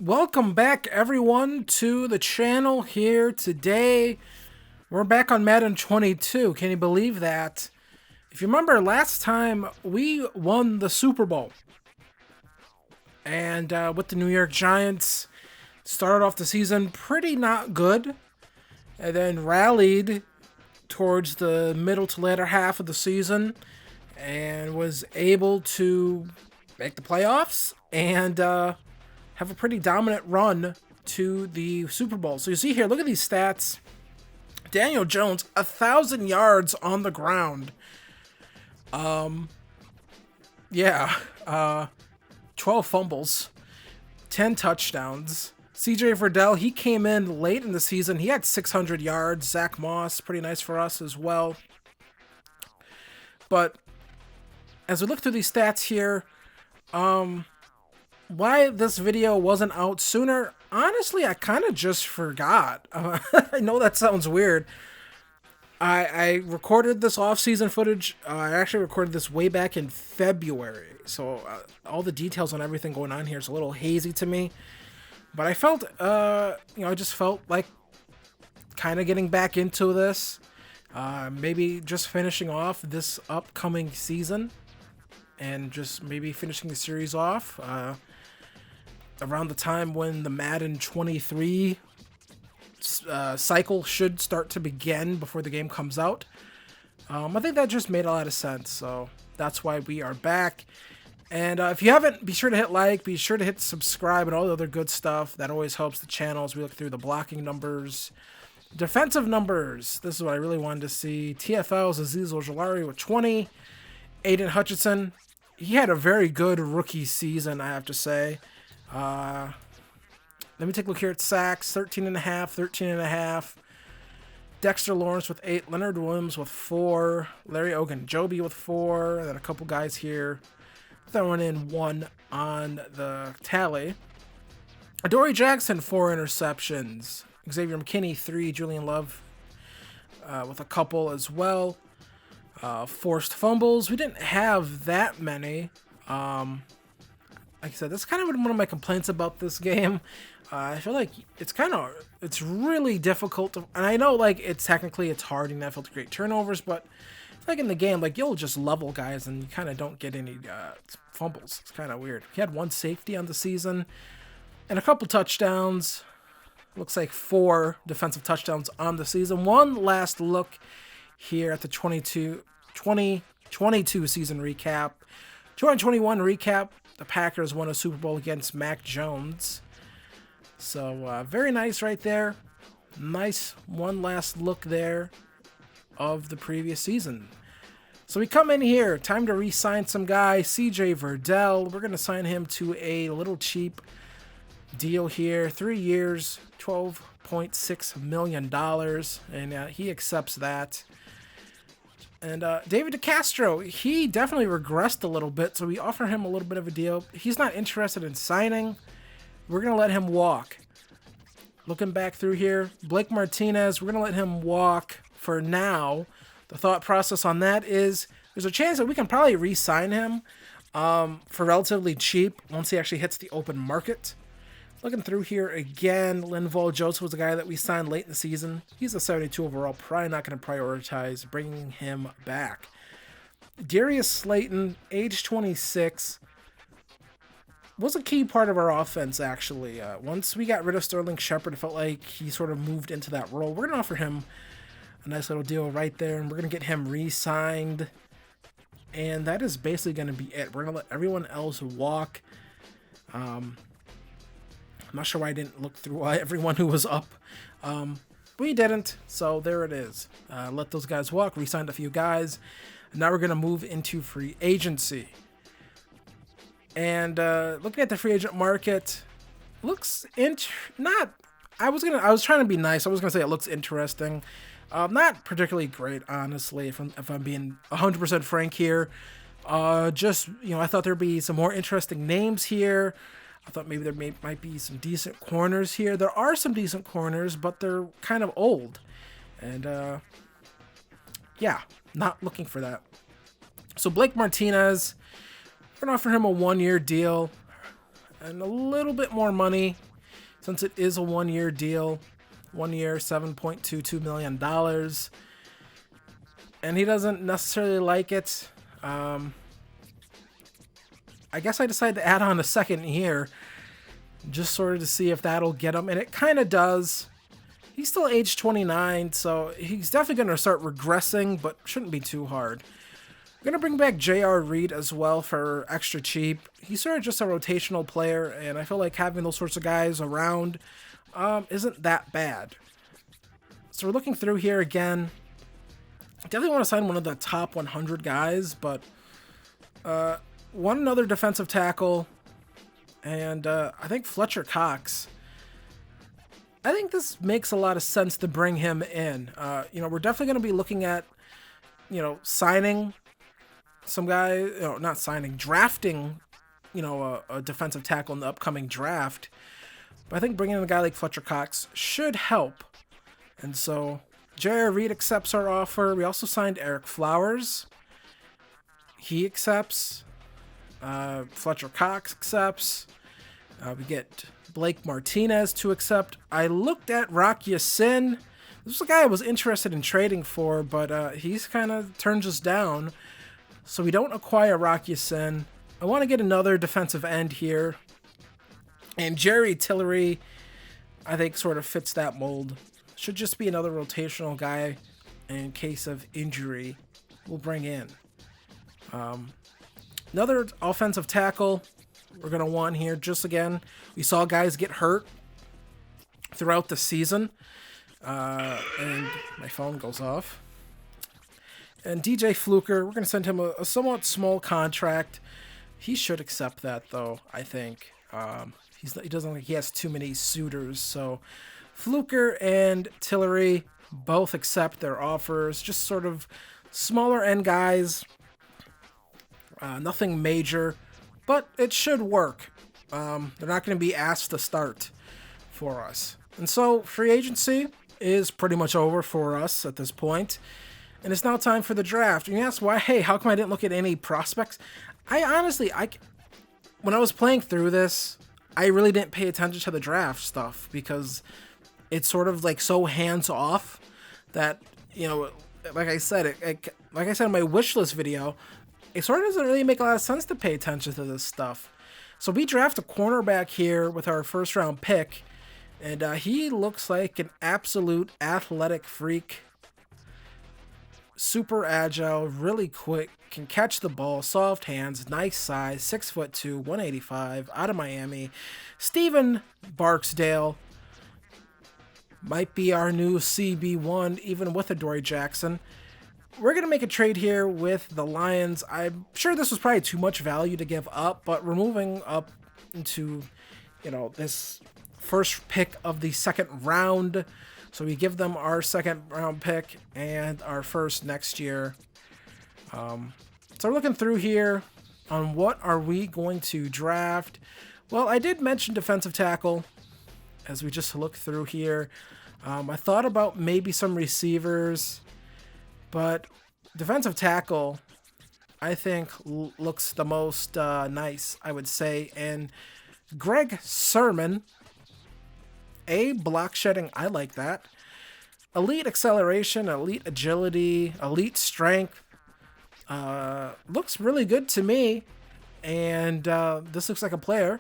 Welcome back, everyone, to the channel here today. We're back on Madden 22. Can you believe that? If you remember, last time we won the Super Bowl. And with the New York Giants, started off the season pretty not good. And then rallied towards the middle to latter half of the season. And was able to make the playoffs. And have a pretty dominant run to the Super Bowl. So you see here, look at these stats. Daniel Jones, 1,000 yards on the ground. 12 fumbles, 10 touchdowns. CJ Verdell, he came in late in the season. He had 600 yards. Zach Moss, pretty nice for us as well. But as we look through these stats here, why this video wasn't out sooner, honestly, I kind of just forgot. I know that sounds weird. I recorded this off-season footage. I actually recorded this way back in February, so all the details on everything going on here is a little hazy to me. But I felt, I just felt like kind of getting back into this. Maybe just finishing off this upcoming season and just maybe finishing the series off. Around the time when the Madden 23 cycle should start to begin before the game comes out. I think that just made a lot of sense, so that's why we are back. And if you haven't, be sure to hit like, be sure to hit subscribe and all the other good stuff. That always helps the channel as we look through the blocking numbers. Defensive numbers, this is what I really wanted to see. TFL's Azeez Ojulari with 20. Aiden Hutchinson, he had a very good rookie season, I have to say. Let me take a look here at sacks, 13.5, 13.5. Dexter Lawrence with 8, Leonard Williams with 4, Larry Ogunjobi with 4, and then a couple guys here throwing in 1 on the tally. Adoree Jackson, 4 interceptions. Xavier McKinney, 3, Julian Love with a couple as well. Forced fumbles, we didn't have that many. Like I said, that's kind of one of my complaints about this game. I feel like it's really difficult to, and I know like it's hard and NFL to create turnovers, but I feel like in the game, like you'll just level guys and you kind of don't get any fumbles. It's kind of weird. He had 1 safety on the season and a couple touchdowns. Looks like 4 defensive touchdowns on the season. One last look here at the 2022 season recap. 2021 recap. The Packers won a Super Bowl against Mac Jones. So very nice right there. Nice one last look there of the previous season. So we come in here. Time to re-sign some guy. CJ Verdell. We're going to sign him to a little cheap deal here. 3 years, $12.6 million. And he accepts that. And David DeCastro, he definitely regressed a little bit, so we offer him a little bit of a deal. He's not interested in signing. We're going to let him walk. Looking back through here, Blake Martinez, we're going to let him walk for now. The thought process on that is there's a chance that we can probably re-sign him for relatively cheap once he actually hits the open market. Looking through here again, Linval Joseph was the guy that we signed late in the season. He's a 72 overall. Probably not going to prioritize bringing him back. Darius Slayton, age 26, was a key part of our offense, actually. Once we got rid of Sterling Shepard, it felt like he sort of moved into that role. We're going to offer him a nice little deal right there, and we're going to get him re-signed. And that is basically going to be it. We're going to let everyone else walk. I'm not sure why I didn't look through everyone who was up. We didn't, so there it is. Let those guys walk, re-signed a few guys. And now we're going to move into free agency. And looking at the free agent market, looks I was trying to be nice. I was going to say it looks interesting. Not particularly great, honestly, if I'm being 100% frank here. I thought there'd be some more interesting names here. I thought maybe there might be some decent corners here. There are some decent corners, but they're kind of old. And, not looking for that. So Blake Martinez, we're going to offer him a 1-year deal and a little bit more money since it is a 1-year deal. 1 year, $7.22 million. And he doesn't necessarily like it. I guess I decided to add on a second year, just sort of to see if that'll get him. And it kind of does. He's still age 29, so he's definitely going to start regressing, but shouldn't be too hard. I'm going to bring back J.R. Reed as well for extra cheap. He's sort of just a rotational player, and I feel like having those sorts of guys around isn't that bad. So we're looking through here again. Definitely want to sign one of the top 100 guys, but one another defensive tackle, and I think Fletcher Cox. I think this makes a lot of sense to bring him in. We're definitely going to be looking at, signing some guy, not signing, drafting, a defensive tackle in the upcoming draft. But I think bringing in a guy like Fletcher Cox should help. And so J.R. Reed accepts our offer. We also signed Eric Flowers. He accepts. Fletcher Cox accepts. We get Blake Martinez to accept. I looked at Rock Ya-Sin. This was a guy I was interested in trading for, but he's kind of turns us down. So we don't acquire Rock Ya-Sin. I want to get another defensive end here. And Jerry Tillery, I think, sort of fits that mold. Should just be another rotational guy in case of injury we'll bring in. Another offensive tackle we're going to want here. Just again, we saw guys get hurt throughout the season. And my phone goes off. And DJ Fluker, we're going to send him a somewhat small contract. He should accept that, though, I think. He doesn't think he has too many suitors. So Fluker and Tillery both accept their offers. Just sort of smaller end guys. Nothing major, but it should work. They're not going to be asked to start for us. And so free agency is pretty much over for us at this point. And it's now time for the draft. And you ask why, hey, how come I didn't look at any prospects? I honestly, when I was playing through this, I really didn't pay attention to the draft stuff because it's sort of like so hands off that, like I said, like I said in my wish list video, it sort of doesn't really make a lot of sense to pay attention to this stuff. So we draft a cornerback here with our first round pick, and he looks like an absolute athletic freak. Super agile, really quick, can catch the ball, soft hands, nice size, 6'2", 185, out of Miami. Steven Barksdale might be our new CB1, even with Adoree Jackson. We're going to make a trade here with the Lions. I'm sure this was probably too much value to give up, but we're moving up into, this first pick of the second round. So we give them our second round pick and our first next year. So we're looking through here on what are we going to draft. Well, I did mention defensive tackle as we just look through here. I thought about maybe some receivers, but defensive tackle, I think, looks the most nice, I would say. And Greg Sermon, block shedding, I like that. Elite acceleration, elite agility, elite strength. Looks really good to me. And this looks like a player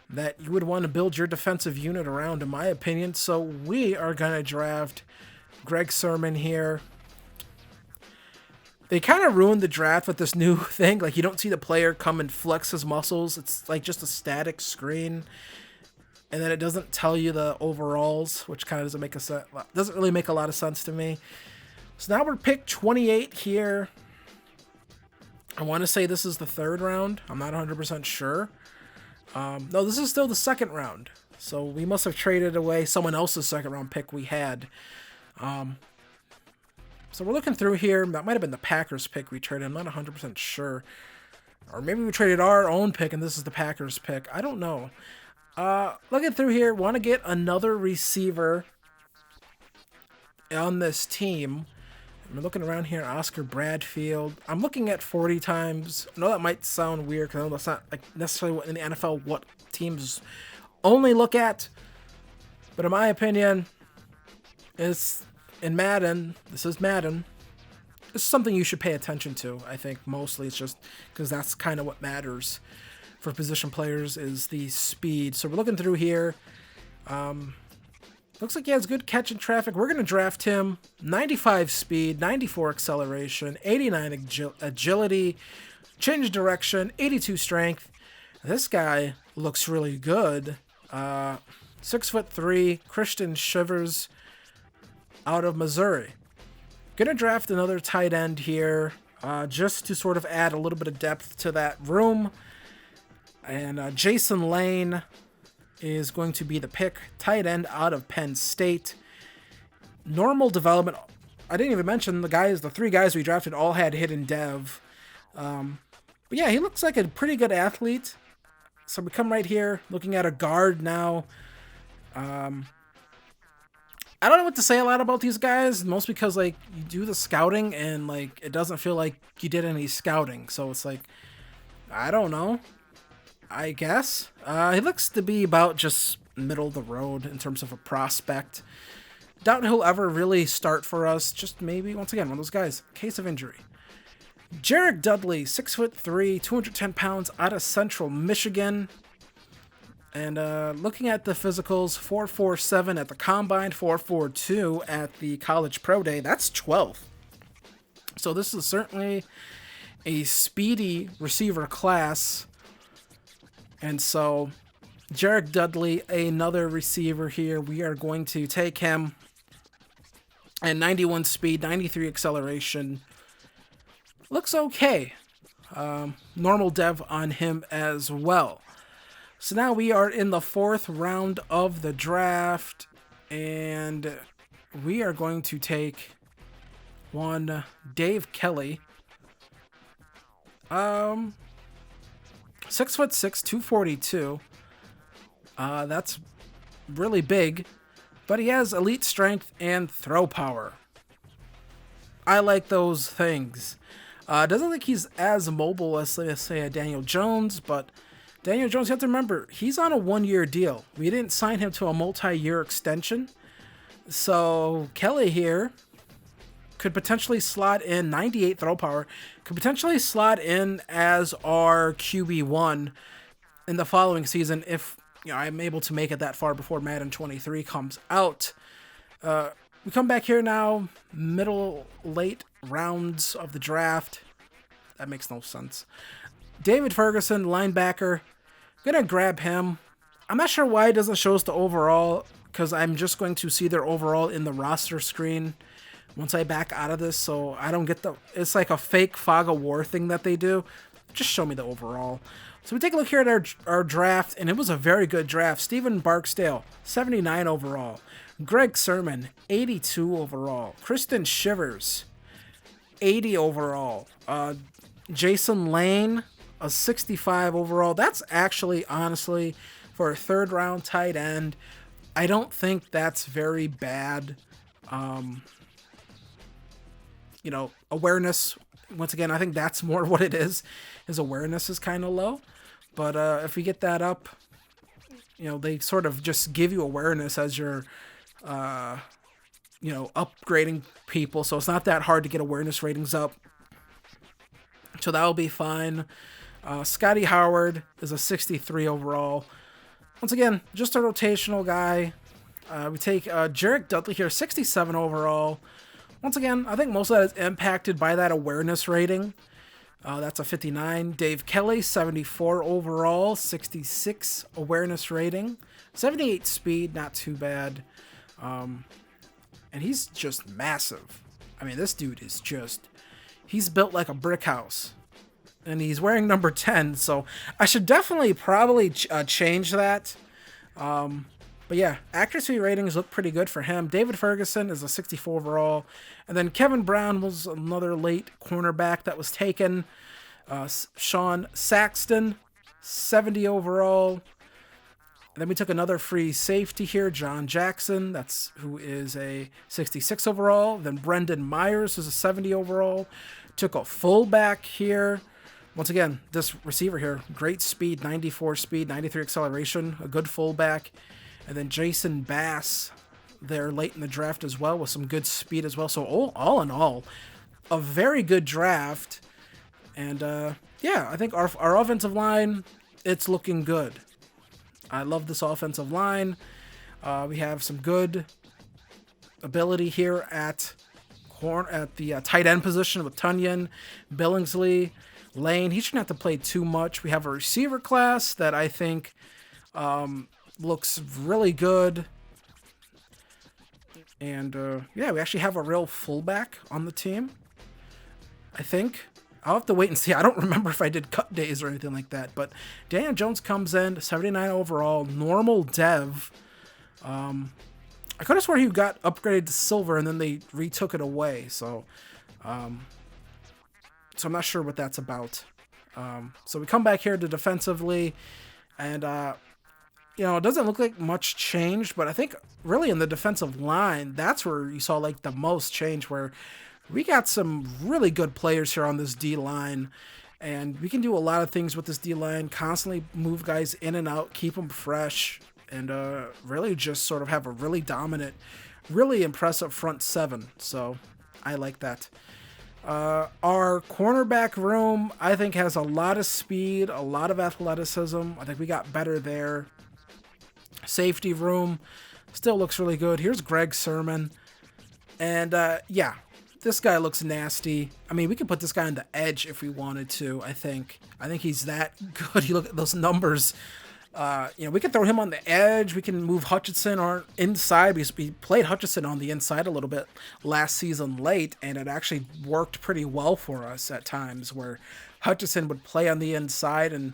that you would want to build your defensive unit around, in my opinion. So we are going to draft Greg Sermon here. They kind of ruined the draft with this new thing. Like, you don't see the player come and flex his muscles. It's like just a static screen. And then it doesn't tell you the overalls, which kind of doesn't really make a lot of sense to me. So now we're pick 28 here. I want to say this is the third round. I'm not 100% sure. No, this is still the second round. So we must have traded away someone else's second round pick we had. So we're looking through here. That might have been the Packers pick we traded. I'm not 100% sure. Or maybe we traded our own pick and this is the Packers pick. I don't know. Looking through here, want to get another receiver on this team. I'm looking around here, Oscar Bradfield. I'm looking at 40 times. I know that might sound weird because I know that's not like necessarily what in the NFL what teams only look at. But in my opinion, it's in Madden. This is Madden. It's something you should pay attention to. I think mostly it's just because that's kind of what matters for position players is the speed. So we're looking through here. Looks like he has good catch in traffic. We're going to draft him. 95 speed, 94 acceleration, 89 agility, change direction, 82 strength. This guy looks really good. 6'3", Christian Shivers out of Missouri. Gonna draft another tight end here, just to sort of add a little bit of depth to that room. And Jason Lane is going to be the pick. Tight end out of Penn State. Normal development. I didn't even mention the three guys we drafted all had hidden dev. But yeah, he looks like a pretty good athlete. So we come right here, looking at a guard now. I don't know what to say a lot about these guys, mostly because, like, you do the scouting and, like, it doesn't feel like you did any scouting. So it's like, I don't know. I guess. He looks to be about just middle of the road in terms of a prospect. Doubt he'll ever really start for us. Just maybe, once again, one of those guys. Case of injury. Jarek Dudley, 6'3", 210 pounds, out of Central Michigan. And looking at the physicals, 4.47 at the combine, 4.42 at the college pro day. That's 12th. So this is certainly a speedy receiver class. And so Jarek Dudley, another receiver here. We are going to take him. And 91 speed, 93 acceleration. Looks okay. Normal dev on him as well. So now we are in the 4th round of the draft, and we are going to take one Dave Kelly. 6'6", 242. That's really big, but he has elite strength and throw power. I like those things. Doesn't think he's as mobile as, let's say, a Daniel Jones, but Daniel Jones, you have to remember, he's on a 1-year deal. We didn't sign him to a multi-year extension. So Kelly here could potentially slot in 98 throw power, could potentially slot in as our QB1 in the following season if I'm able to make it that far before Madden 23 comes out. We come back here now, late rounds of the draft. That makes no sense. David Ferguson, linebacker. Gonna grab him. I'm not sure why it doesn't show us the overall, because I'm just going to see their overall in the roster screen once I back out of this, so I don't get it's like a fake fog of war thing that they do. Just show me the overall. So we take a look here at our draft, and it was a very good draft. Stephen Barksdale, 79 overall. Greg Sermon, 82 overall. Kristen Shivers, 80 overall. Jason Lane, a 65 overall. That's actually, honestly, for a 3rd round tight end, I don't think that's very bad. Awareness, once again, I think that's more what it is. His awareness is kind of low. But if we get that up, they sort of just give you awareness as you're, upgrading people. So it's not that hard to get awareness ratings up. So that'll be fine. Scotty Howard is a 63 overall. Once again, just a rotational guy. We take Jarek Dudley here, 67 overall. Once again, I think most of that is impacted by that awareness rating. That's a 59. Dave Kelly, 74 overall, 66 awareness rating. 78 speed, not too bad. And he's just massive. I mean, this dude is he's built like a brick house. And he's wearing number 10, so I should definitely probably change that. But yeah, accuracy ratings look pretty good for him. David Ferguson is a 64 overall. And then Kevin Brown was another late cornerback that was taken. Sean Saxton, 70 overall. And then we took another free safety here, John Jackson, who is a 66 overall. Then Brendan Myers is a 70 overall. Took a fullback here. Once again, this receiver here, great speed, 94 speed, 93 acceleration, a good fullback. And then Jason Bass there late in the draft as well with some good speed as well. So all in all, a very good draft. And yeah, I think our offensive line, it's looking good. I love this offensive line. We have some good ability here at the tight end position with Tunyon, Billingsley, Lane. He shouldn't have to play too much. We have a receiver class that I think looks really good. And yeah, we actually have a real fullback on the team, I think. I'll have to wait and see. I don't remember if I did cut days or anything like that. But Daniel Jones comes in, 79 overall, normal dev. I could have sworn he got upgraded to silver and then they retook it away. So I'm not sure what that's about. So we come back here to defensively, and you know, it doesn't look like much changed, but I think really in the defensive line, that's where you saw like the most change, where we got some really good players here on this D-line, and we can do a lot of things with this D-line, constantly move guys in and out, keep them fresh, and really just sort of have a really dominant, really impressive front seven. So I like that. Our cornerback room, I think, has a lot of speed, a lot of athleticism. I think we got better there. Safety room still looks really good. Here's Greg Sermon. And yeah, this guy looks nasty. I mean, we could put this guy on the edge if we wanted to, I think. I think he's that good. You look at those numbers. You know, we could throw him on the edge. We can move Hutchinson or inside, because we played Hutchinson on the inside a little bit last season late, and it actually worked pretty well for us at times, where Hutchinson would play on the inside and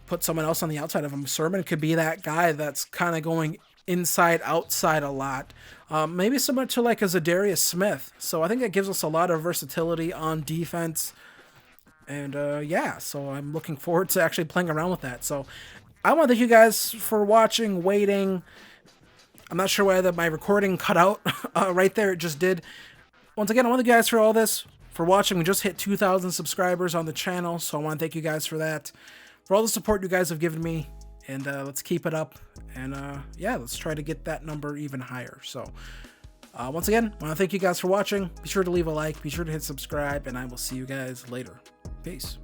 put someone else on the outside of him. Sermon could be that guy that's kind of going inside, outside a lot. Maybe similar to like a Zadarius Smith. So I think that gives us a lot of versatility on defense. And yeah, so I'm looking forward to actually playing around with that. So I want to thank you guys for watching, waiting. I'm not sure whether my recording cut out right there. It just did. Once again, I want to thank you guys for all this, for watching. We just hit 2,000 subscribers on the channel, so I want to thank you guys for that, for all the support you guys have given me. And let's keep it up. And yeah, let's try to get that number even higher. So once again, I want to thank you guys for watching. Be sure to leave a like. Be sure to hit subscribe. And I will see you guys later. Peace.